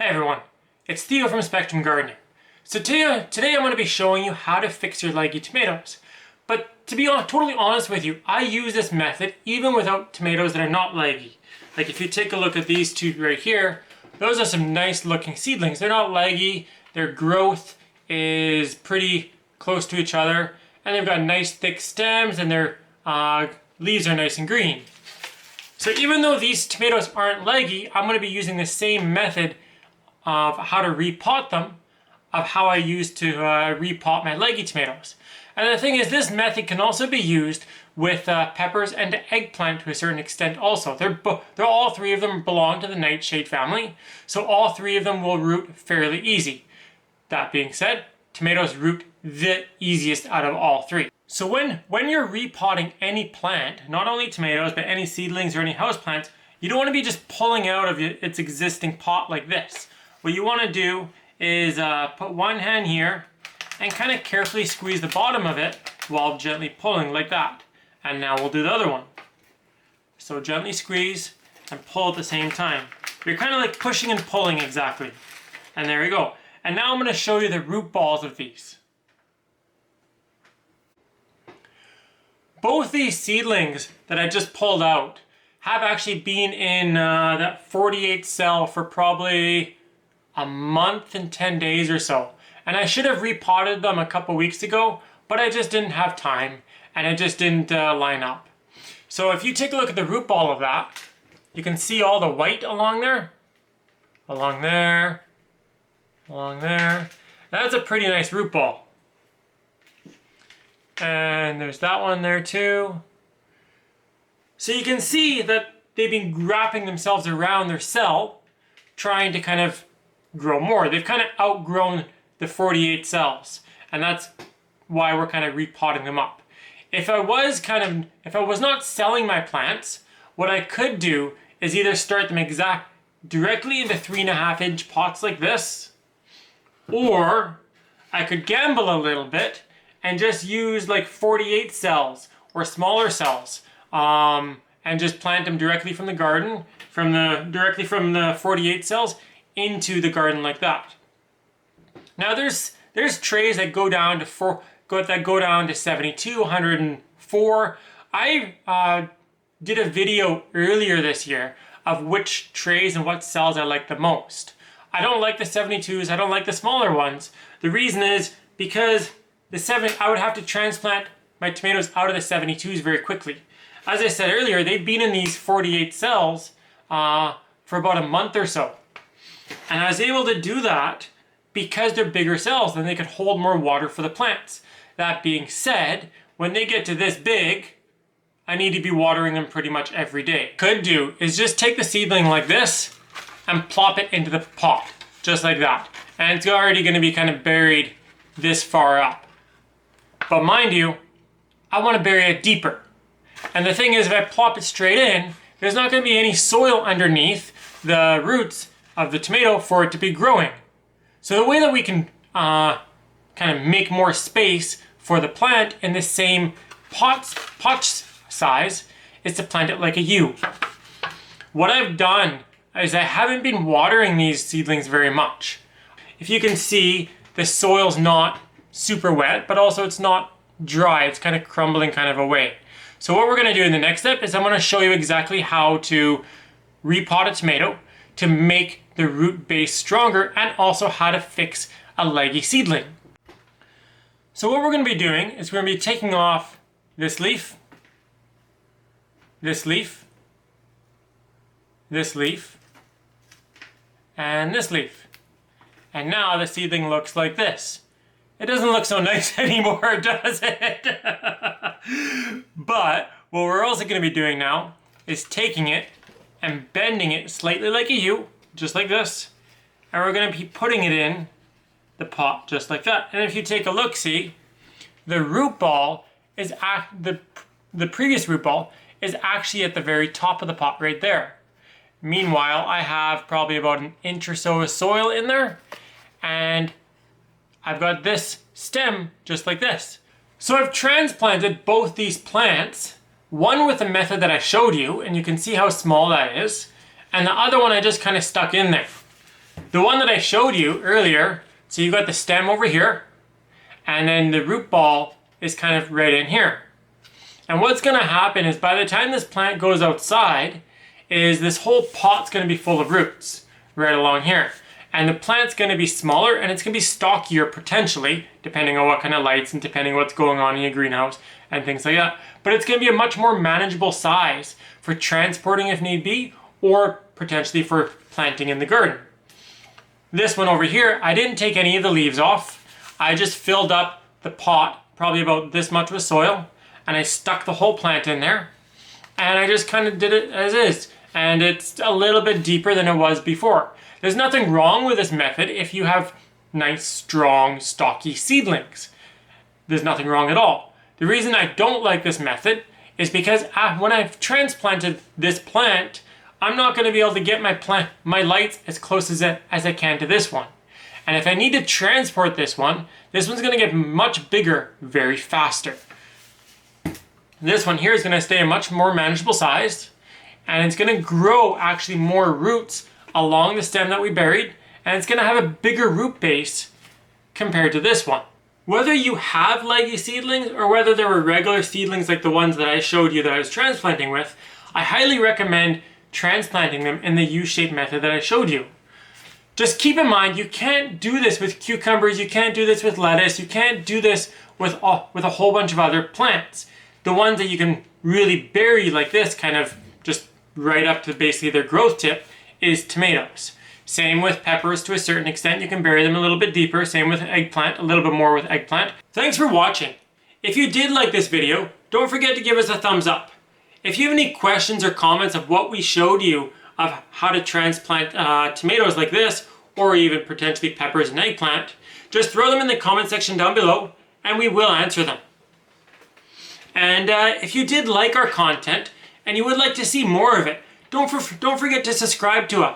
Hey everyone, it's Theo from Spectrum Gardening. So today I'm going to be showing you how to fix your leggy tomatoes. But to be totally honest with you, I use this method even without tomatoes that are not leggy. Like if you take a look at these two right here, those are some nice looking seedlings. They're not leggy, their growth is pretty close to each other, and they've got nice thick stems and their leaves are nice and green. So even though these tomatoes aren't leggy, I'm going to be using the same method of how to repot them, of how I used to repot my leggy tomatoes. And the thing is, this method can also be used with peppers and eggplant to a certain extent also. They're all three of them belong to the nightshade family, so all three of them will root fairly easy. That being said, tomatoes root the easiest out of all three. So when you're repotting any plant, not only tomatoes, but any seedlings or any houseplants, you don't want to be just pulling out of its existing pot like this. What you want to do is put one hand here and kind of carefully squeeze the bottom of it while gently pulling like that. And now we'll do the other one. So gently squeeze and pull at the same time. You're kind of like pushing and pulling exactly. And there we go. And now I'm going to show you the root balls of these. Both these seedlings that I just pulled out have actually been in that 48 cell for probably a month and 10 days or so. And I should have repotted them a couple weeks ago, but I just didn't have time and it just didn't line up. So if you take a look at the root ball of that, you can see all the white along there, along there, along there. That's a pretty nice root ball. And there's that one there too. So you can see that they've been wrapping themselves around their cell, trying to kind of grow more. They've kind of outgrown the 48 cells, and that's why we're kind of repotting them up. If I was not selling my plants, what I could do is either start them directly into 3.5-inch pots like this, or I could gamble a little bit and just use like 48 cells or smaller cells, and just plant them directly from the garden, directly from the 48 cells into the garden like that. Now there's trays that go down to 72, 104. I did a video earlier this year of which trays and what cells I like the most. I don't like the 72s. I don't like the smaller ones. The reason is because I would have to transplant my tomatoes out of the 72s very quickly. As I said earlier, they've been in these 48 cells for about a month or so. And I was able to do that because they're bigger cells and they could hold more water for the plants. That being said, when they get to this big, I need to be watering them pretty much every day. Could do is just take the seedling like this and plop it into the pot, just like that. And it's already going to be kind of buried this far up. But mind you, I want to bury it deeper. And the thing is, if I plop it straight in, there's not going to be any soil underneath the roots of the tomato for it to be growing. So the way that we can kind of make more space for the plant in the same pot size is to plant it like a U. What I've done is I haven't been watering these seedlings very much. If you can see, the soil's not super wet, but also it's not dry. It's kind of crumbling kind of away. So what we're going to do in the next step is I'm going to show you exactly how to repot a tomato to make the root base stronger, and also how to fix a leggy seedling. So what we're going to be doing is we're going to be taking off this leaf, this leaf, this leaf, and this leaf. And now the seedling looks like this. It doesn't look so nice anymore, does it? But what we're also going to be doing now is taking it and bending it slightly like a U, just like this. And we're going to be putting it in the pot just like that. And if you take a look, see, the root ball is the previous root ball is actually at the very top of the pot right there. Meanwhile, I have probably about 1 inch or so of soil in there, and I've got this stem just like this. So I've transplanted both these plants, one with the method that I showed you, and you can see how small that is, and the other one I just kind of stuck in there. The one that I showed you earlier, so you got the stem over here, and then the root ball is kind of right in here. And what's going to happen is by the time this plant goes outside, is this whole pot's going to be full of roots right along here. And the plant's going to be smaller and it's going to be stockier potentially, depending on what kind of lights and depending on what's going on in your greenhouse and things like that. But it's going to be a much more manageable size for transporting if need be, or potentially for planting in the garden. This one over here, I didn't take any of the leaves off. I just filled up the pot, probably about this much with soil, and I stuck the whole plant in there. And I just kind of did it as is. And it's a little bit deeper than it was before. There's nothing wrong with this method if you have nice, strong, stocky seedlings. There's nothing wrong at all. The reason I don't like this method is because when I've transplanted this plant, I'm not going to be able to get my lights as close as I can to this one. And if I need to transport this one's going to get much bigger very faster. This one here is going to stay a much more manageable size, and it's going to grow actually more roots along the stem that we buried, and it's going to have a bigger root base compared to this one. Whether you have leggy seedlings or whether there were regular seedlings like the ones that I showed you that I was transplanting with, I highly recommend transplanting them in the U-shaped method that I showed you. Just keep in mind, you can't do this with cucumbers, you can't do this with lettuce, you can't do this with a whole bunch of other plants. The ones that you can really bury like this, kind of just right up to basically their growth tip, is tomatoes. Same with peppers to a certain extent. You can bury them a little bit deeper. Same with eggplant, a little bit more with eggplant. Thanks for watching. If you did like this video, don't forget to give us a thumbs up. If you have any questions or comments of what we showed you of how to transplant tomatoes like this, or even potentially peppers and eggplant, just throw them in the comment section down below and we will answer them. And if you did like our content and you would like to see more of it, don't forget to subscribe to us.